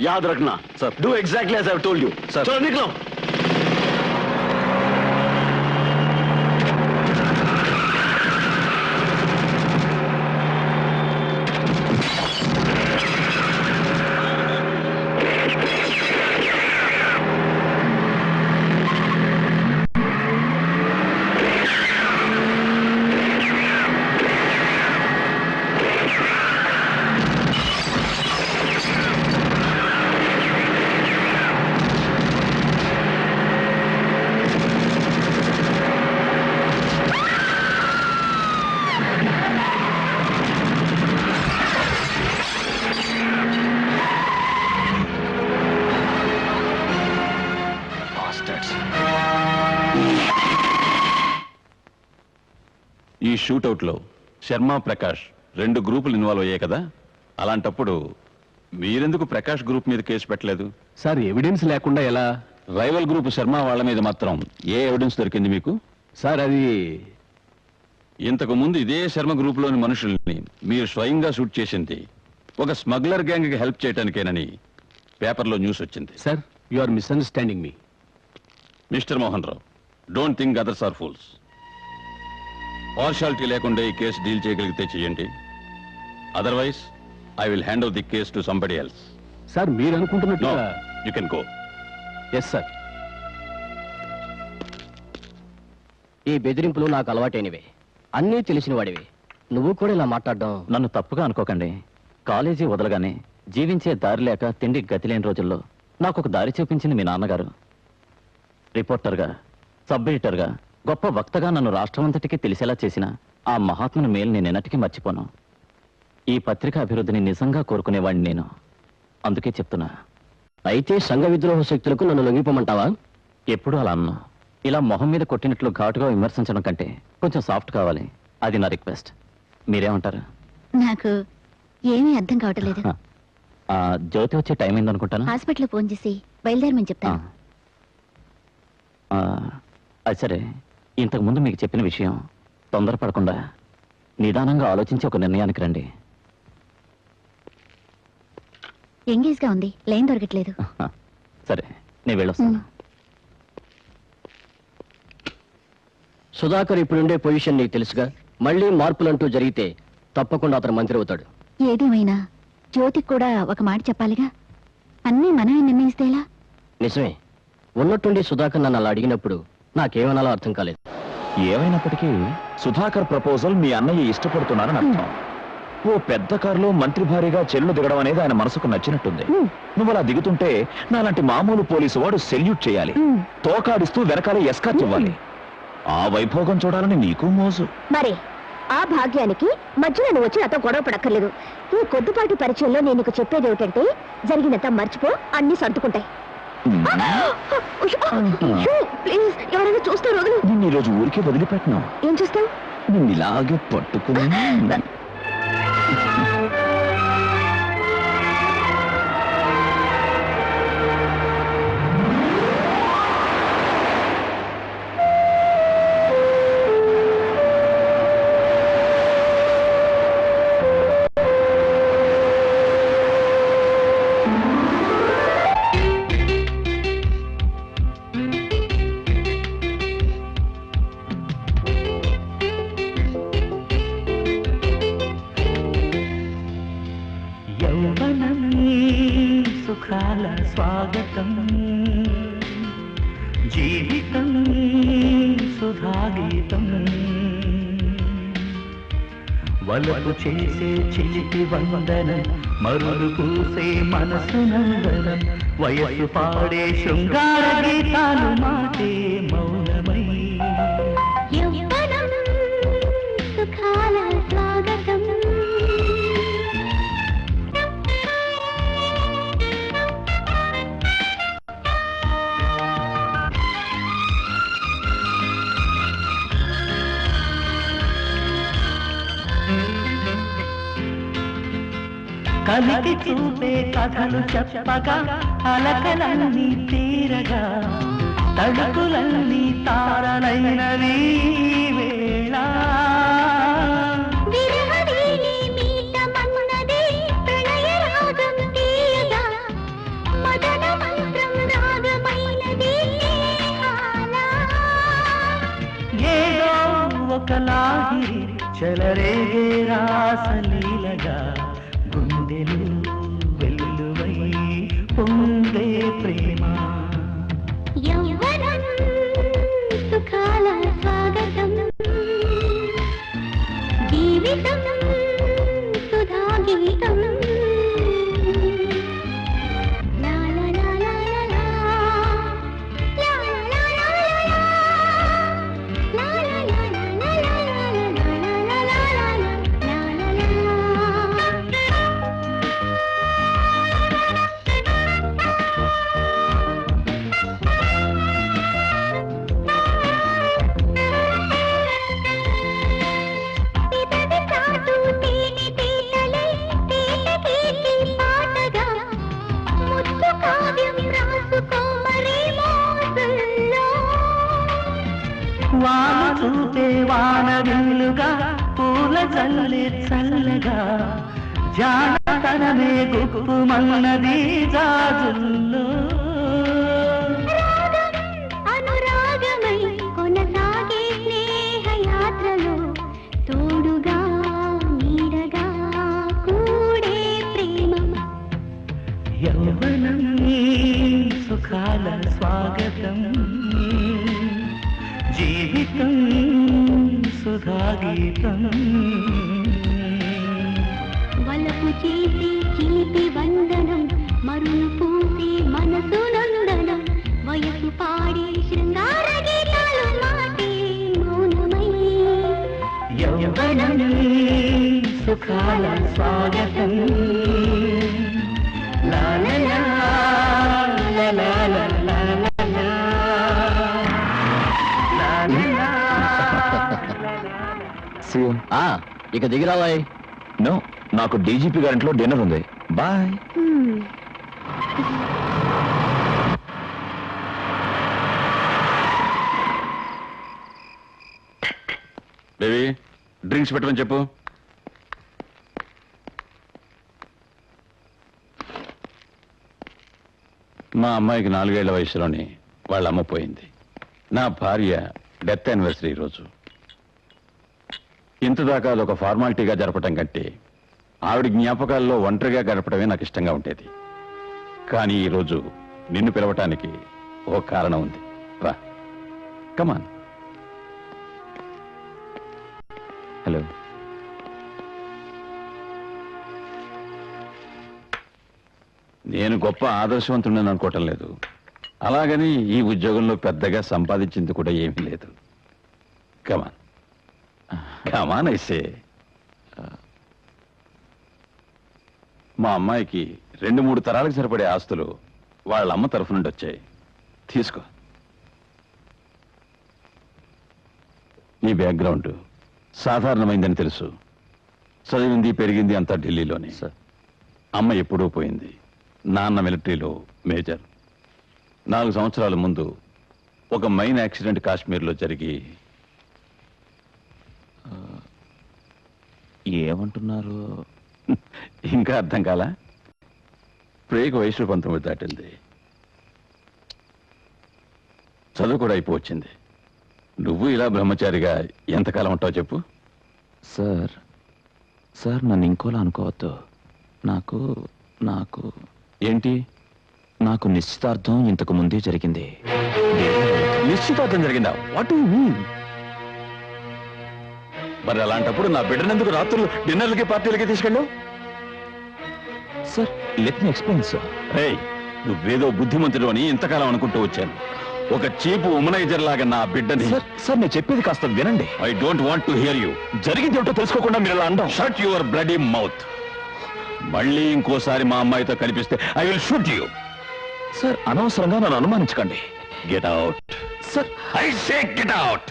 याद रखना sir. Do exactly as I have told you sir. चलो निकलो। ఈ షూట్అవుట్ లో శర్మ ప్రకాష్ 2 గ్రూపులు ఇన్వాల్వ్ అయ్యాయి కదా, అలాంటప్పుడు మీరెందుకు ప్రకాష్ గ్రూప్ మీద కేసు పెట్టలేదు? సార్ ఎవిడెన్స్ లేకుండా ఎలా? రైవల్ గ్రూప్ శర్మ వాళ్ళ మీద మాత్రం ఏ ఎవిడెన్స్ దొరికింది మీకు? సార్ అది ఇంతకు ముందు ఇదే శర్మ గ్రూప్ లోని మనుషుల్ని మీరు స్వయంగా షూట్ చేసింది ఒక స్మగ్లర్ గ్యాంగ్ కి హెల్ప్ చేయడానికేనని పేపర్లో న్యూస్ వచ్చింది. Sir you are misunderstanding me. Mister Mohan Rao, don't think others are fools. Partiality లేకుండా ఈ కేసు డీల్ చేయగలిగితే చేయండి, otherwise I will hand over the case to somebody else. Sir మీరు అనుకుంటున్నట్టు you can go. Yes sir. ఈ బెదిరింపులు నాకు అలవాటైనవే, అన్నీ తెలిసిన వాడివి. నువ్వు కూడా ఇలా మాట్లాడడం. నన్ను తప్పుగా అనుకోకండి. కాలేజీ వదలగానే జీవించే దారి లేక తిండి గతి లేని రోజుల్లో నాకు ఒక దారి చూపించింది మీ నాన్నగారు. రిపోర్టర్గా, సబ్ ఎడిటర్గా, గొప్ప వక్తగా నన్ను రాష్ట్రమంతటికీ తెలిసేలా చేసిన ఆ మహాత్ముని మేలు నేను ఎన్నటికీ మర్చిపోను. ఈ పత్రిక అభివృద్ధిని నిజంగా కోరుకునేవాడిని నేను. అందుకే చెప్తున్నా. అయితే సంఘ విద్రోహ శక్తులకు నన్ను లొంగిపోమంటావా? ఎప్పుడు అలా అన్నా. ఇలా మొహం మీద కొట్టినట్లు ఘాటుగా విమర్శించడం కంటే కొంచెం సాఫ్ట్ కావాలి. అది నా రిక్వెస్ట్. మీరేమంటారు? నాకు ఏమీ అర్థం కావట్లేదు. జ్యోతి వచ్చే టైం అయిందనుకుంటాను. హాస్పిటల్ ఫోన్ చేసి బయలుదేరమని చెప్తాను. అది సరే, ఇంతకుముందు మీకు చెప్పిన విషయం తొందరపడకుండా నిదానంగా ఆలోచించి ఒక నిర్ణయానికి రండి. ఎంగేజ్ గా ఉంది, లైన్ దొరకట్లేదు. సరే, నేను వెళ్ళొస్తాను. సుధాకర్ ఇప్పుడుండే పొజిషన్ నీకు తెలుసుగా. మళ్ళీ మార్పులంటూ జరిగితే తప్పకుండా అతను మంత్రి అవుతాడు. ఏదేమైనా జ్యోతికి కూడా ఒక మాట చెప్పాలిగా. అన్నీ మనమే నిర్ణయిస్తే ఎలా? నిజమే. ఉన్నట్టుండి సుధాకర్ నన్ను అలా అడిగినప్పుడు నాకేమనాలో అర్థం కాలేదు. ఏమైనప్పటికీ సుధాకర్ ప్రపోజల్ మీ అన్నయ్య ఇష్టపడుతున్నారని అర్థం. ఓ పెద్ద కారులో మంత్రి భారీగా చెల్లు దిగడం అనేది ఆయన మనసుకు నచ్చినట్టుంది. నువ్వు అలా దిగుతుంటే నాలాంటి మామూలు పోలీసు వాడు సెల్యూట్ చేయాలి, తోకాడిస్తూ వెనకాల ఎస్కార్ట్ ఇవ్వాలి. ఆ వైభోగం చూడాలని నీకు మోజు. మరి ఆ భాగ్యానికి మధ్యలో నువ్వు వచ్చి నాతో గొడవ పడక్కర్లేదు. ఈ కొద్దిపాటి పరిచయంలో నేను నీకు చెప్పేది ఏమిటంటే, జరిగినంత మర్చిపో, అన్ని సర్దుకుంటాయి. ప్లీజ్, ఎవరైనా చూస్తారు వదిలి. నిన్ను ఈరోజు ఊరికే వదిలిపెట్టినా. ఏం చూస్తావు? నిన్ను ఇలాగే పట్టుకుని సుఖాల స్వాగతం, జీవితం సుధాగీతం, వలపు చేసే చిలిపి వందనం, మరులు పూసే మనసు నందనం, వయసు పాడే శృంగార గీతాలు మాటే మౌనమై. సుఖాల స్వాగతం. కలికి చూపే కథలు చెప్పగా, అలకలన్నీ తీరగా, తడుకులన్నీ తారలైనవి వేళ. రేగే రాసలీలగా గుండెలు వెల్లువై పొందే ప్రేమ. యవ్వనం సుఖాల స్వాగతం, జీవితం సుధా గీతం. లా లా లా లా లా లా లా లా లా లా వాన చూపే వానవిల్లుగా పూల చల్లే చల్లగా జానతనమే గుప్పుమన్నది జాజుల్లో. అనురాగమై కొనసాగే స్నేహయాత్రలో తోడుగా నీడగా కూడే ప్రేమ. యవ్వనం సుఖాల స్వాగతం, జీవితం సుధాగీతం. వలపు చేసి చిలిపి వందనం, మరులు పూసి మనసు నందనం. వయసు పాడే శృంగార గీతాలు మాటే మౌనమై. యవ్వనం సుఖాల స్వాగతం. లా లా లా లా లా లా లా లా. ఇక దిగిరావాయ్. నో, నాకు డీజీపీ గారింట్లో డిన్నర్ ఉంది. బాయ్. బేబీ డ్రింక్స్ పెట్టమని చెప్పు. మా అమ్మాయికి 4 ఏళ్ల వయసులోనే వాళ్ళ అమ్మ పోయింది. నా భార్య డెత్ యానివర్సరీ ఈరోజు. ఇంతదాకా అదొక ఫార్మాలిటీగా జరపటం కంటే ఆవిడ జ్ఞాపకాల్లో ఒంటరిగా గడపడమే నాకు ఇష్టంగా ఉండేది. కానీ ఈరోజు నిన్ను పిలవటానికి ఓ కారణం ఉంది. రా, కమాన్. హలో. నేను గొప్ప ఆదర్శవంతుడని అనుకోవటం లేదు. అలాగని ఈ ఉద్యోగంలో పెద్దగా సంపాదించింది కూడా ఏమీ లేదు. కమాన్ కమాన్ ఐసే. మా అమ్మాయికి 2-3 తరాలకు సరిపడే ఆస్తులు వాళ్ళ అమ్మ తరఫు నుండి వచ్చాయి. తీసుకో. నీ బ్యాక్గ్రౌండ్ సాధారణమైందని తెలుసు. చదివింది పెరిగింది అంతా ఢిల్లీలోనే. అమ్మ ఎప్పుడూ పోయింది. నాన్న మిలిటరీలో మేజర్. 4 సంవత్సరాల ముందు ఒక మైన్ యాక్సిడెంట్ కాశ్మీర్లో జరిగి. ఏమంటున్నారు? ఇంకా అర్థం కాలా? ప్రేగు వయసు 19 దాటింది. చదువు కూడా అయిపోవచ్చింది. నువ్వు ఇలా బ్రహ్మచారిగా ఎంతకాలం ఉంటావు చెప్పు. సార్ సార్ నన్ను ఇంకోలా అనుకోవద్దు. నాకు నాకు ఏంటి? నాకు నిశ్చితార్థం ఇంతకు ముందే జరిగింది. నిశ్చితార్థం జరిగిందా? What you mean? మరి అలాంటప్పుడు నా బిడ్డనందుకు రాత్రులు డిన్నర్లకి పార్టీలకి తీసుకెళ్ళు. Sir let me explain sir. రేయ్, నువ్వేదో బుద్ధిమంతుడు అని ఇంతకాలం అనుకుంటూ వచ్చాను. ఒక చీపు ఉమనైజర్ లాగా నా బిడ్డని. సార్ నేను చెప్పేది కాస్త వినండి. I don't want to hear you. జరిగింది ఏమిటో తెలుసుకోకుండా మీరు అలా అండం. Shut your bloody mouth. మళ్ళీ ఇంకోసారి మా అమ్మాయితో కనిపిస్తే I will shoot you. Sir అనవసరంగా నన్ను అనుమానించకండి. Get out. Sir I say get out.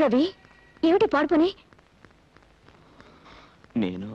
Ravi, ఏమిటి పాడుపని? నేను